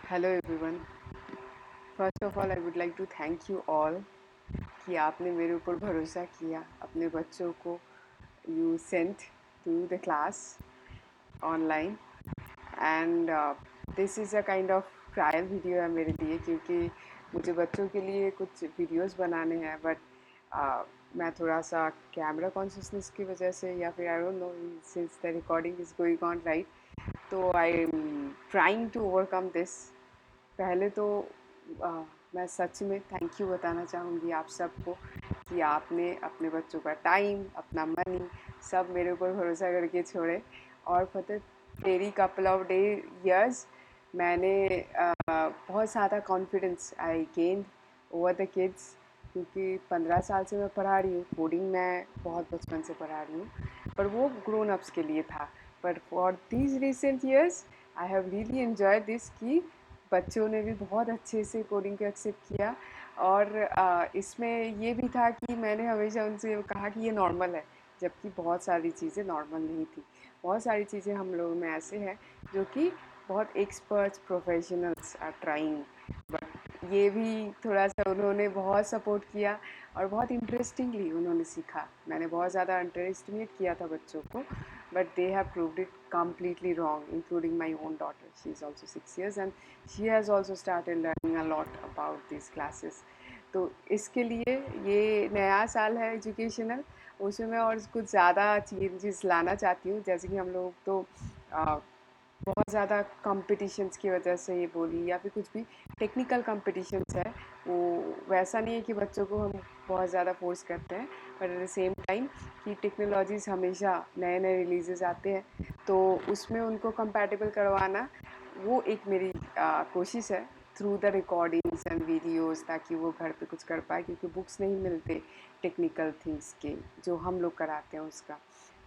Hello everyone. First of all I would like to thank you all कि आपने मेरे ऊपर भरोसा किया, अपने बच्चों को you sent to the class online and this is a kind of trial video है मेरे लिए, क्योंकि मुझे बच्चों के लिए कुछ वीडियोस बनाने हैं बट मैं थोड़ा सा कैमरा कॉन्शियसनेस की वजह से या फिर I don't know, since the recording is going on right, तो I am trying to overcome this. पहले तो आ, मैं सच में थैंक यू बताना चाहूँगी आप सबको कि आपने अपने बच्चों का टाइम, अपना मनी सब मेरे ऊपर भरोसा करके छोड़े। और फॉर तेरी कपल ऑफ डे ईयर्स मैंने बहुत ज़्यादा confidence I gain over the kids, क्योंकि 15 साल से मैं पढ़ा रही हूँ। कोडिंग मैं बहुत बचपन से पढ़ा रही हूँ, पर वो ग्रोन अप्स के लिए था। पर for these recent years I have really enjoy this कि बच्चों ने भी बहुत अच्छे से कोडिंग को एक्सेप्ट किया। और इसमें ये भी था कि मैंने हमेशा उनसे कहा कि ये नॉर्मल है, जबकि बहुत सारी चीज़ें नॉर्मल नहीं थी। बहुत सारी चीज़ें हम लोगों में ऐसे हैं जो कि बहुत experts professionals are trying, but ये भी थोड़ा सा उन्होंने बहुत सपोर्ट किया और बहुत इंटरेस्टिंगली उन्होंने सीखा। मैंने बहुत ज़्यादा अंडर एस्टिमेट किया था बच्चों को, but they have proved it completely wrong, including my own daughter. She is also 6 years and she has also started learning a lot about these classes. तो इसके लिए ये नया साल है एजुकेशनल, उसमें मैं और कुछ ज़्यादा चेंजेस लाना चाहती हूँ। जैसे कि हम लोग तो बहुत ज़्यादा कॉम्पिटिशन्स की वजह से ये बोली या फिर कुछ भी टेक्निकल कॉम्पिटिशन्स है, वो वैसा नहीं है कि बच्चों को हम बहुत ज़्यादा फोर्स करते हैं, but at the same time कि टेक्नोलॉजीज़ हमेशा नए नए रिलीजेस आते हैं, तो उसमें उनको कंपैटिबल करवाना वो एक मेरी कोशिश है through the recordings and videos, ताकि वो घर पे कुछ कर पाए, क्योंकि बुक्स नहीं मिलते टेक्निकल थिंग्स के जो हम लोग कराते हैं उसका,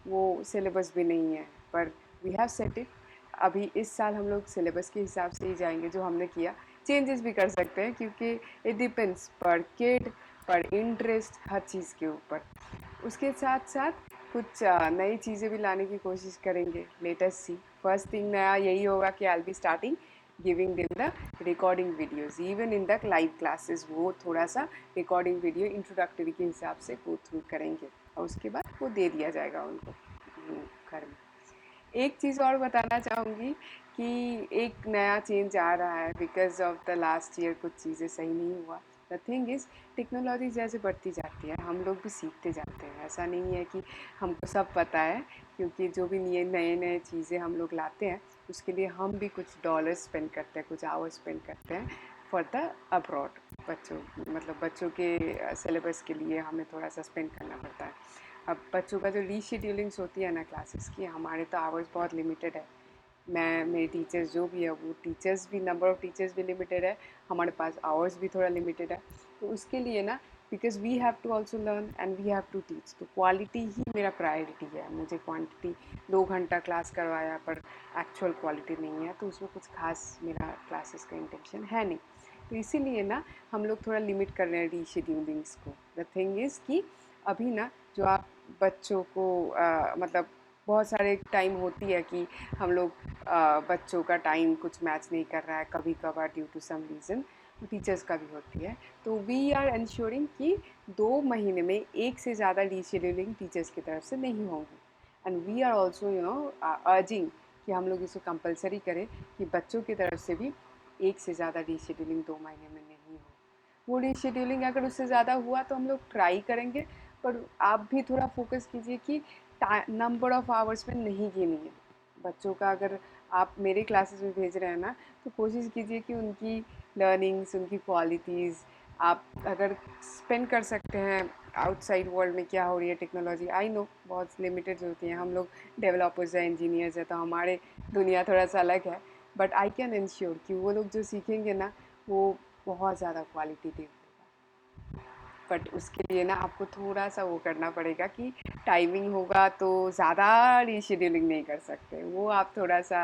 वो सिलेबस भी नहीं है। पर वी हैव सेट इट। अभी इस साल हम लोग सिलेबस के हिसाब से ही जाएंगे जो हमने किया। चेंजेस भी कर सकते हैं क्योंकि इट डिपेंड्स पर किड, पर इंटरेस्ट, हर चीज़ के ऊपर। उसके साथ साथ कुछ नई चीज़ें भी लाने की कोशिश करेंगे। लेटेस्ट सी फर्स्ट थिंग नया यही होगा कि I be starting giving them the recording videos even in the live classes. वो थोड़ा सा रिकॉर्डिंग वीडियो इंट्रोडक्टरी के हिसाब से गो थ्रू करेंगे और उसके बाद वो दे दिया जाएगा उनको घर में। एक चीज़ और बताना चाहूँगी कि एक नया चेंज आ रहा है because of the last year कुछ चीज़ें सही नहीं हुआ। द थिंग इज़ टेक्नोलॉजी जैसे बढ़ती जाती है हम लोग भी सीखते जाते हैं। ऐसा नहीं है कि हमको सब पता है, क्योंकि जो भी नए नए चीज़ें हम लोग लाते हैं उसके लिए हम भी कुछ डॉलर स्पेंड करते हैं, कुछ आवर स्पेंड करते हैं फॉर द अब्रॉड। बच्चों मतलब बच्चों के सिलेबस के लिए हमें थोड़ा सा स्पेंड करना पड़ता है। अब बच्चों का जो रीशेड्यूलिंग्स होती है ना क्लासेस की, हमारे तो आवर्स बहुत लिमिटेड है। मैं मेरे टीचर्स जो भी है वो टीचर्स भी, नंबर ऑफ़ टीचर्स भी लिमिटेड है, हमारे पास आवर्स भी थोड़ा लिमिटेड है। तो उसके लिए ना, because we have to also learn and we have to teach, तो क्वालिटी ही मेरा प्रायोरिटी है। मुझे क्वांटिटी 2 घंटा क्लास करवाया पर एक्चुअल क्वालिटी नहीं है, तो उसमें कुछ खास मेरा क्लासेस का इंटेंशन है नहीं। तो इसीलिए ना हम लोग थोड़ा लिमिट कर रहे हैं रीशेड्यूलिंग्स को। द थिंग इज़ कि अभी ना जो आप बच्चों को मतलब बहुत सारे टाइम होती है कि हम लोग बच्चों का टाइम कुछ मैच नहीं कर रहा है, कभी कभार due to some reason teachers का भी होती है। तो वी आर इंश्योरिंग कि 2 महीने में एक से ज़्यादा रीशेड्यूलिंग टीचर्स की तरफ से नहीं होंगी। And we are also urging कि हम लोग इसे कंपलसरी करें कि बच्चों की तरफ से भी एक से ज़्यादा रीशेड्यूलिंग 2 महीने में नहीं हो। वो रीशेड्यूलिंग अगर उससे ज़्यादा हुआ तो हम लोग ट्राई करेंगे, पर आप भी थोड़ा फोकस कीजिए कि नंबर ऑफ़ आवर्स में नहीं गिनी है बच्चों का। अगर आप मेरे क्लासेस में भेज रहे हैं ना, तो कोशिश कीजिए कि उनकी लर्निंग्स, उनकी क्वालिटीज़ आप अगर स्पेंड कर सकते हैं आउटसाइड वर्ल्ड में क्या हो रही है टेक्नोलॉजी। आई नो बहुत लिमिटेड होती हैं, हम लोग डेवलपर्स हैं, इंजीनियर्स हैं, तो हमारे दुनिया थोड़ा सा अलग है। बट आई कैन इंश्योर कि वो लोग जो सीखेंगे ना वो बहुत ज़्यादा क्वालिटी। बट उसके लिए ना आपको थोड़ा सा वो करना पड़ेगा कि टाइमिंग होगा तो ज़्यादा रीशेड्यूलिंग नहीं कर सकते। वो आप थोड़ा सा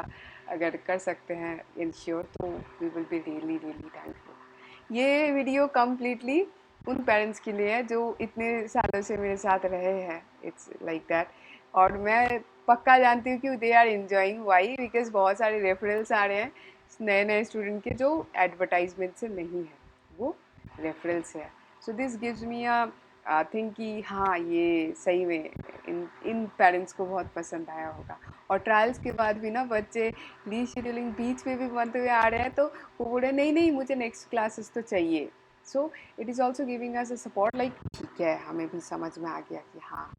अगर कर सकते हैं इंश्योर, तो we will be really really thankful. ये वीडियो कम्प्लीटली उन पेरेंट्स के लिए है जो इतने सालों से मेरे साथ रहे हैं। It's like that. और मैं पक्का जानती हूँ कि they are enjoying. Why? Because बहुत सारे रेफरल्स आ रहे हैं नए नए स्टूडेंट के जो एडवर्टाइजमेंट से नहीं है, वो रेफरल से है. So this gives me a think कि हाँ ये सही में इन इन पेरेंट्स को बहुत पसंद आया होगा. और ट्रायल्स के बाद भी ना बच्चे रीशेड्यूलिंग बीच में भी बनते हुए आ रहे हैं, तो वो बोले नहीं नहीं मुझे नेक्स्ट क्लासेस तो चाहिए. So it is also giving us a support like ठीक है, हमें भी समझ में आ गया कि हाँ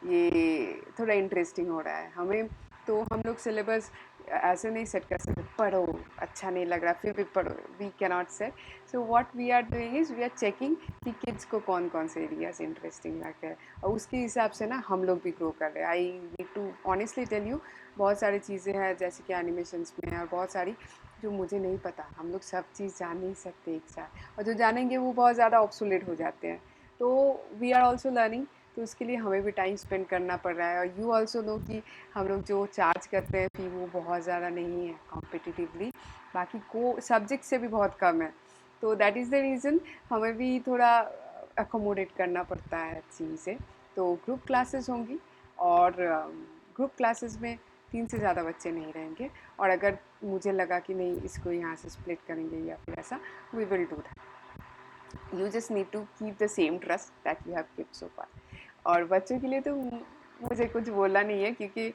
ये थोड़ा इंटरेस्टिंग हो रहा है हमें. तो हम लोग सिलेबस ऐसे नहीं सेट कर सकते, पढ़ो अच्छा नहीं लग रहा फिर भी पढ़ो, we cannot set. So what we are doing is we are checking कि किड्स को कौन कौन से एरियाज इंटरेस्टिंग लग रहे हैं, और उसके हिसाब से ना हम लोग भी ग्रो कर रहे हैं. I need to honestly tell you, बहुत सारी चीज़ें हैं जैसे कि एनिमेशंस में और बहुत सारी जो मुझे नहीं पता. हम लोग सब चीज़ जान नहीं सकते एक साथ, और जो जानेंगे वो बहुत ज़्यादा ऑब्सोलेट हो जाते हैं. तो वी आर ऑल्सो लर्निंग, तो उसके लिए हमें भी टाइम स्पेंड करना पड़ रहा है. और यू ऑल्सो नो कि हम लोग जो चार्ज करते हैं फी वो बहुत ज़्यादा नहीं है कॉम्पिटिटिवली, बाकी को सब्जेक्ट से भी बहुत कम है. तो दैट इज़ द रीज़न हमें भी थोड़ा अकोमोडेट करना पड़ता है चीज़ें. तो ग्रुप क्लासेस होंगी, और ग्रुप क्लासेस में 3 से ज़्यादा बच्चे नहीं रहेंगे. और अगर मुझे लगा कि नहीं इसको यहाँ से स्प्लिट करेंगे या फिर ऐसा, we will do that. You just need to keep the same trust that you have kept so far. और बच्चों के लिए तो मुझे कुछ बोलना नहीं है, क्योंकि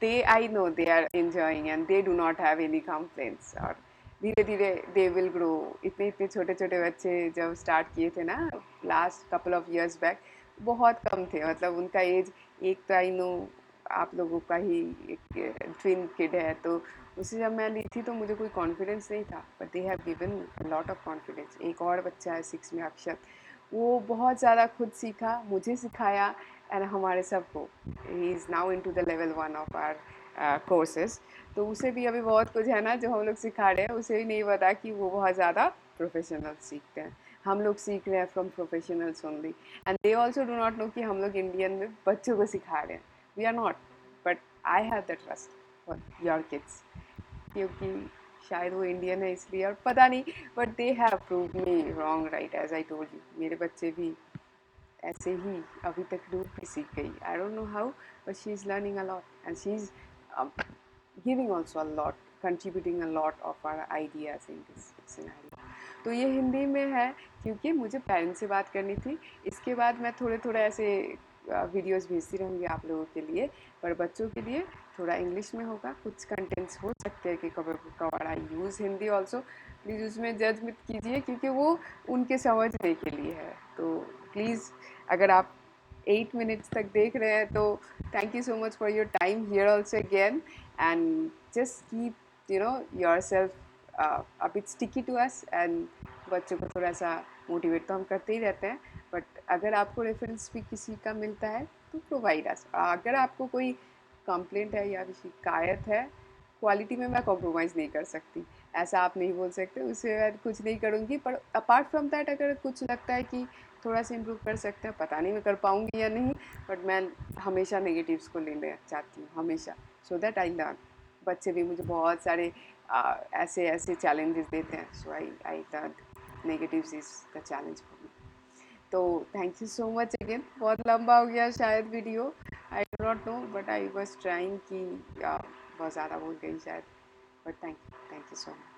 they I know they are enjoying and they do not have any complaints. और धीरे धीरे दे विल ग्रो. इतने इतने छोटे छोटे बच्चे जब स्टार्ट किए थे ना last couple of years back, बहुत कम थे. मतलब उनका एज, एक तो आई नो आप लोगों का ही एक ट्विन किड है, तो उसे जब मैं ली थी तो मुझे कोई कॉन्फिडेंस नहीं था, but they have given lot of confidence. एक और बच्चा है 6 में, अक्षत, वो बहुत ज़्यादा खुद सीखा, मुझे सिखाया, एंड हमारे सबको. He is now into the level 1 of our courses. तो उसे भी अभी बहुत कुछ है ना जो हम लोग सिखा रहे हैं, उसे भी नहीं पता कि वो बहुत ज़्यादा प्रोफेशनल सीखते हैं. हम लोग सीख रहे हैं from professionals only, and they also do not know कि हम लोग इंडियन में बच्चों को सिखा रहे हैं. We are not, but I have the trust for your kids, क्योंकि शायद वो इंडियन है इसलिए, और पता नहीं, but they have prove me wrong, right. As I told you, मेरे बच्चे भी ऐसे ही अभी तक रूप भी सीख गई. आई don't know how, but she is learning a lot and she is giving also a lot, contributing a lot of our ideas in this scenario. तो ये हिंदी में है क्योंकि मुझे पेरेंट्स से बात करनी थी. इसके बाद मैं थोड़े थोड़े ऐसे वीडियोस भेजती रहूँगी आप लोगों के लिए, पर बच्चों के लिए थोड़ा इंग्लिश में होगा. कुछ कंटेंट्स हो सकते हैं कि cover cover I use Hindi also. Please उसमें जज मत कीजिए, क्योंकि वो उनके समझने के लिए है. तो प्लीज़, अगर आप 8 मिनट्स तक देख रहे हैं तो thank you so much for your time here also again, and just keep yourself a bit sticky to us. and बच्चों को थोड़ा सा मोटिवेट तो हम करते ही रहते हैं, बट अगर आपको रेफरेंस भी किसी का मिलता है तो प्रोवाइड अस. अगर आपको कोई कंप्लेंट है या शिकायत है, क्वालिटी में मैं कॉम्प्रोमाइज़ नहीं कर सकती, ऐसा आप नहीं बोल सकते. उससे मैं कुछ नहीं करूँगी, पर अपार्ट फ्रॉम दैट अगर कुछ लगता है कि थोड़ा सा इम्प्रूव कर सकते हैं, पता नहीं मैं कर पाऊँगी या नहीं, बट मैं हमेशा नेगेटिव्स को लेना चाहती हूँ हमेशा, सो दैट आई लर्न. बच्चे भी मुझे बहुत सारे ऐसे ऐसे चैलेंजेस देते हैं, so I learn negatives is the challenge for me. तो thank you so much again. बहुत लंबा हो गया शायद video, I do not know, but I was trying कि बहुत ज़्यादा बोल गई शायद, but thank you so much.